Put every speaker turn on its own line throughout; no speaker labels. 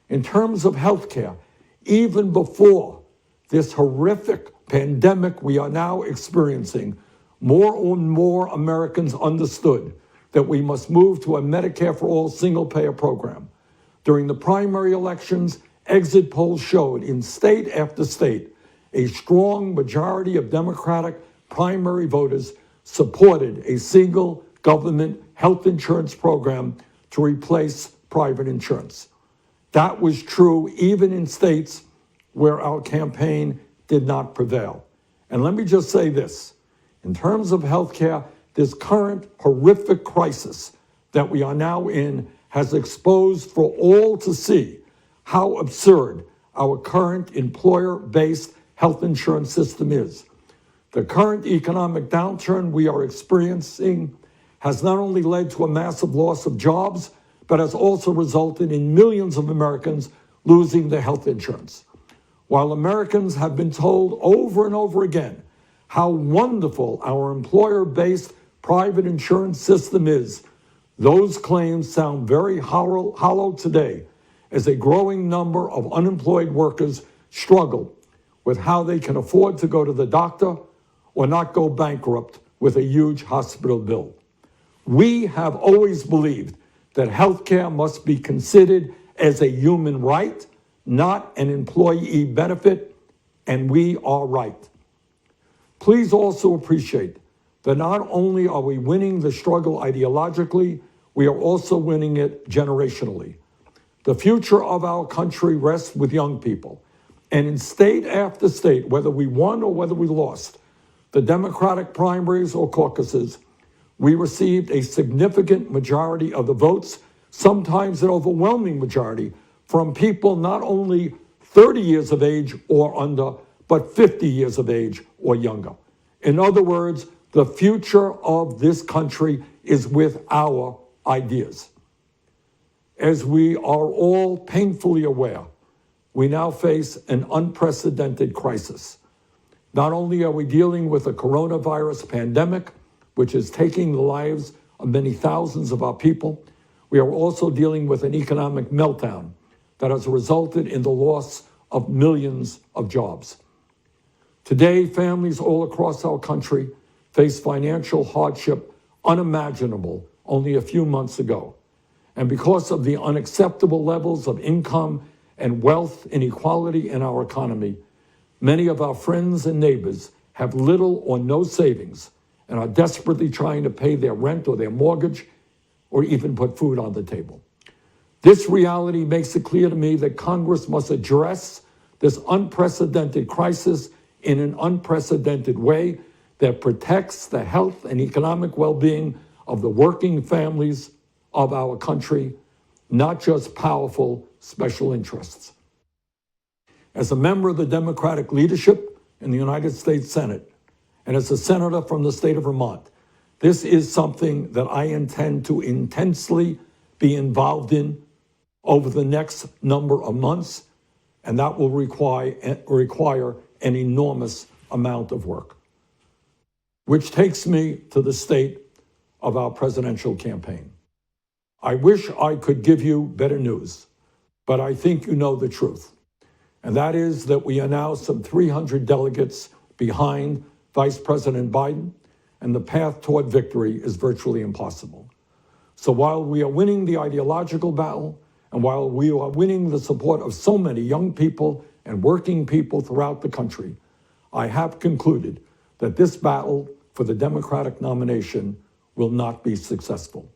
In terms of healthcare, even before this horrific pandemic we are now experiencing, more and more Americans understood that we must move to a Medicare for All single-payer program. During the primary elections, exit polls showed in state after state a strong majority of Democratic primary voters supported a single government health insurance program to replace private insurance. That was true even in states where our campaign did not prevail. And let me just say this. In terms of healthcare, this current horrific crisis that we are now in has exposed for all to see how absurd our current employer-based health insurance system is. The current economic downturn we are experiencing has not only led to a massive loss of jobs, but has also resulted in millions of Americans losing their health insurance. While Americans have been told over and over again how wonderful our employer-based private insurance system is, those claims sound very hollow today as a growing number of unemployed workers struggle with how they can afford to go to the doctor or not go bankrupt with a huge hospital bill. We have always believed that healthcare must be considered as a human right, not an employee benefit, and we are right. Please also appreciate that not only are we winning the struggle ideologically, we are also winning it generationally. The future of our country rests with young people. And in state after state, whether we won or whether we lost, the Democratic primaries or caucuses, we received a significant majority of the votes, sometimes an overwhelming majority, from people not only 30 years of age or under, but 50 years of age or younger. In other words, the future of this country is with our ideas. As we are all painfully aware, we now face an unprecedented crisis. Not only are we dealing with a coronavirus pandemic, which is taking the lives of many thousands of our people, we are also dealing with an economic meltdown that has resulted in the loss of millions of jobs. Today, families all across our country face financial hardship unimaginable only a few months ago. And because of the unacceptable levels of income and wealth inequality in our economy, many of our friends and neighbors have little or no savings and are desperately trying to pay their rent or their mortgage or even put food on the table. This reality makes it clear to me that Congress must address this unprecedented crisis in an unprecedented way that protects the health and economic well-being of the working families of our country, not just powerful special interests. As a member of the Democratic leadership in the United States Senate, and as a senator from the state of Vermont, this is something that I intend to intensely be involved in over the next number of months, and that will require an enormous amount of work. Which takes me to the state of our presidential campaign. I wish I could give you better news, but I think you know the truth. And that is that we are now some 300 delegates behind Vice President Biden, and the path toward victory is virtually impossible. So while we are winning the ideological battle, and while we are winning the support of so many young people and working people throughout the country, I have concluded that this battle for the Democratic nomination will not be successful.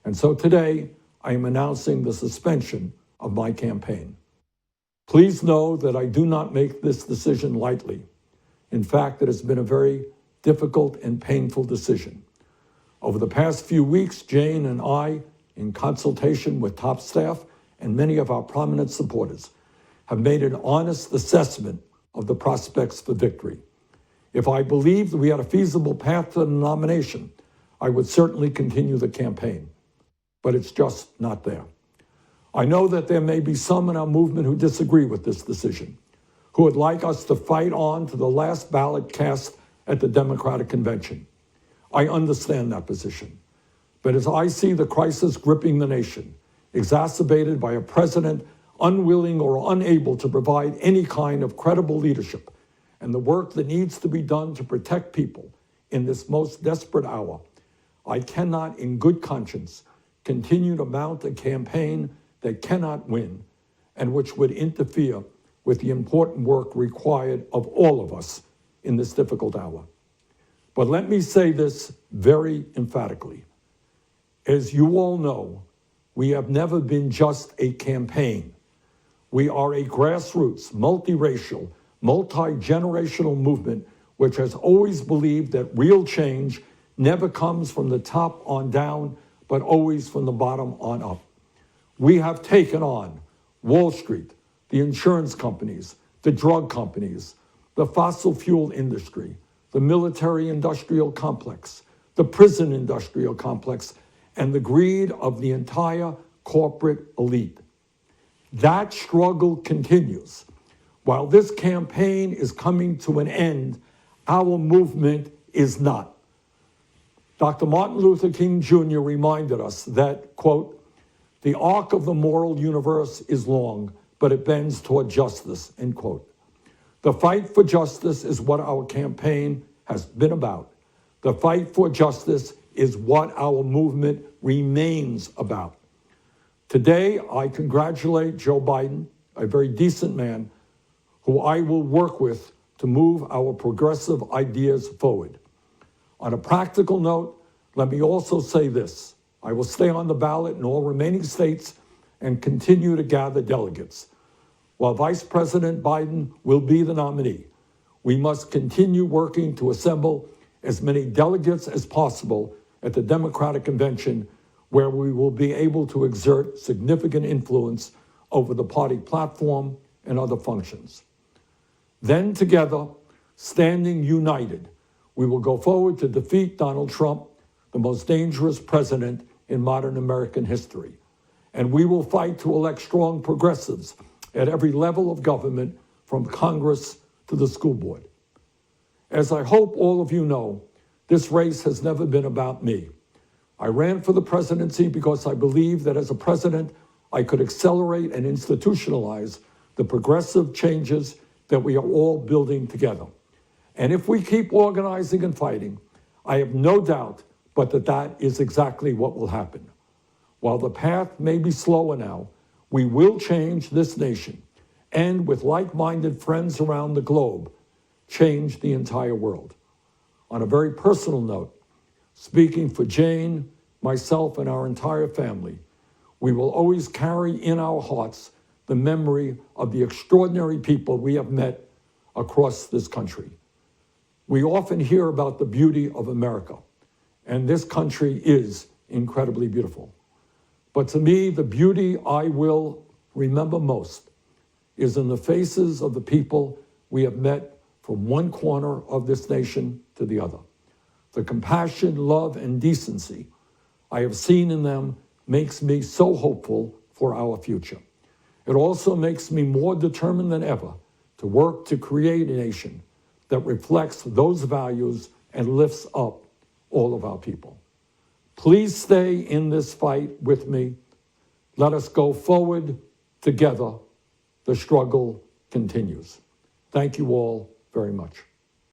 And so today, I am announcing the suspension of my campaign. Please know that I do not make this decision lightly. In fact, it has been a very difficult and painful decision. Over the past few weeks, Jane and I, in consultation with top staff and many of our prominent supporters, have made an honest assessment of the prospects for victory. If I believed we had a feasible path to the nomination, I would certainly continue the campaign. But it's just not there. I know that there may be some in our movement who disagree with this decision, who would like us to fight on to the last ballot cast at the Democratic Convention. I understand that position. But as I see the crisis gripping the nation, exacerbated by a president unwilling or unable to provide any kind of credible leadership, and the work that needs to be done to protect people in this most desperate hour, I cannot in good conscience continue to mount a campaign that cannot win and which would interfere with the important work required of all of us in this difficult hour. But let me say this very emphatically. As you all know, we have never been just a campaign. We are a grassroots, multiracial, multi-generational movement which has always believed that real change never comes from the top on down, but always from the bottom on up. We have taken on Wall Street, the insurance companies, the drug companies, the fossil fuel industry, the military-industrial complex, the prison industrial complex, and the greed of the entire corporate elite. That struggle continues. While this campaign is coming to an end, our movement is not. Dr. Martin Luther King Jr. reminded us that, quote, "The arc of the moral universe is long, but it bends toward justice," end quote. The fight for justice is what our campaign has been about. The fight for justice is what our movement remains about. Today, I congratulate Joe Biden, a very decent man, who I will work with to move our progressive ideas forward. On a practical note, let me also say this. I will stay on the ballot in all remaining states and continue to gather delegates. While Vice President Biden will be the nominee, we must continue working to assemble as many delegates as possible at the Democratic Convention, where we will be able to exert significant influence over the party platform and other functions. Then together, standing united, we will go forward to defeat Donald Trump, the most dangerous president in modern American history. And we will fight to elect strong progressives at every level of government, from Congress to the school board. As I hope all of you know, this race has never been about me. I ran for the presidency because I believed that as a president, I could accelerate and institutionalize the progressive changes that we are all building together. And if we keep organizing and fighting, I have no doubt but that is exactly what will happen. While the path may be slower now, we will change this nation and, with like-minded friends around the globe, change the entire world. On a very personal note, speaking for Jane, myself, and our entire family, we will always carry in our hearts the memory of the extraordinary people we have met across this country. We often hear about the beauty of America, and this country is incredibly beautiful. But to me, the beauty I will remember most is in the faces of the people we have met from one corner of this nation to the other. The compassion, love, and decency I have seen in them makes me so hopeful for our future. It also makes me more determined than ever to work to create a nation that reflects those values and lifts up all of our people. Please stay in this fight with me. Let us go forward together. The struggle continues. Thank you all very much.